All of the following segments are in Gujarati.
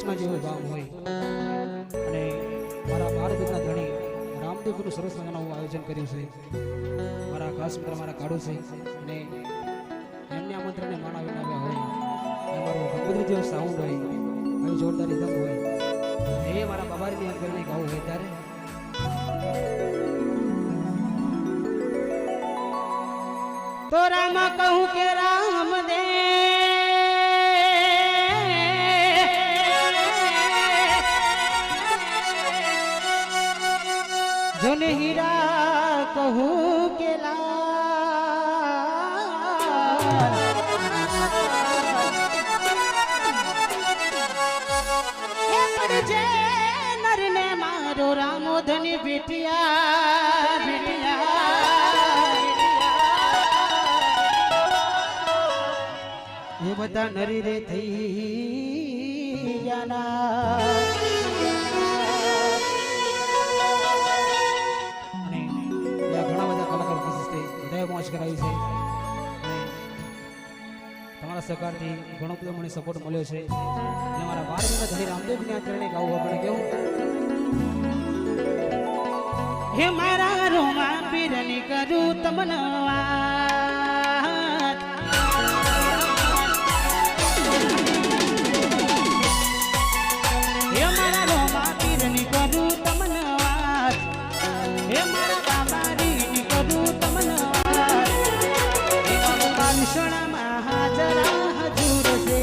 કૃષ્ણ જેવો ગામ હોય અને મારા બાર દીકરા ધણી રામદેવનું સરસ મજાનું આયોજન કર્યું છે મારા ખાસ મિત્ર મારા કાઢો છે અને એમને આમંત્રણને માણા વિનાવ્યા હોય અમારો ગંગોત્રી જેવો સાઉન્ડ હોય આવી જોરદાર રીધમ હોય એ મારા બાબાની યાદ કરીને ગાવું હોય ત્યારે તો રામ કહું કે રામ દે જોને હીરા કહું કે લાલ હે પડજે નરને મારો રામો ધની બેટિયા બેટિયા એ બધા નરી રે થઈ જાના મોજ કરાવી છે તમારા સહકારથી ઘણો બધો મને સપોર્ટ મળ્યો છે અને મારા 12 મહિના ધણી રામદેવને આચરણે ગાવું આપણે કેવું હે મારા રોમા પીરની કરું તમને વાત હે મારા રોમા પીરની કરું તમને વાત હે મારા બાબાની કરું તમને સોનામાં હાજરા હજુર છે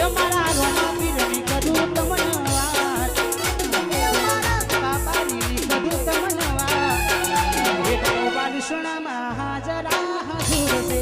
મારા રોમા પીરની કરું તમને વાત મારા બાબાની કરું તમને વાત સોનામાં હાજરા હજુર છે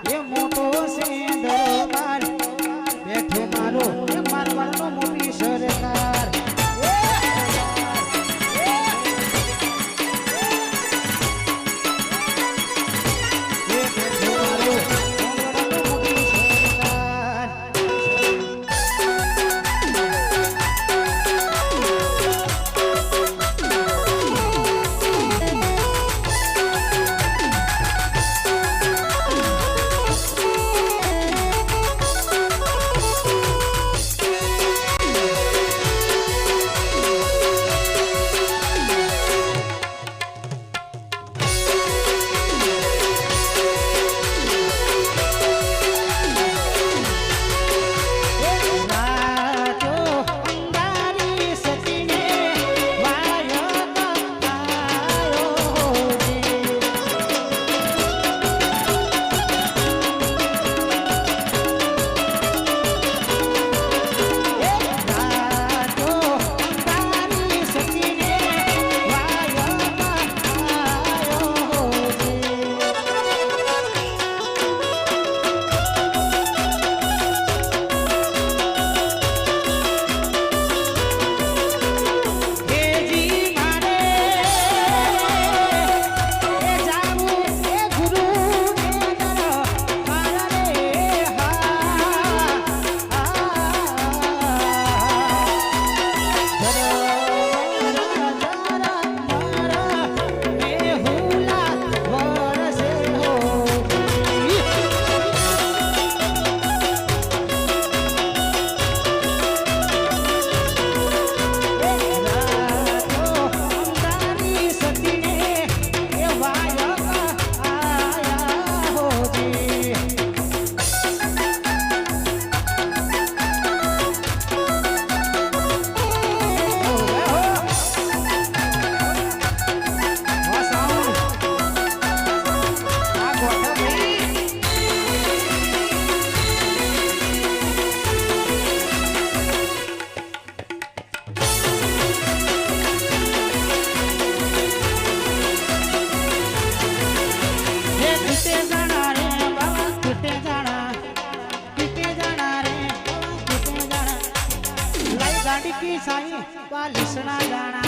એ મોટો છે દરબાર બેઠો મારો એ મારવાડનો મોટી સરકાર की साई बालिशना जाना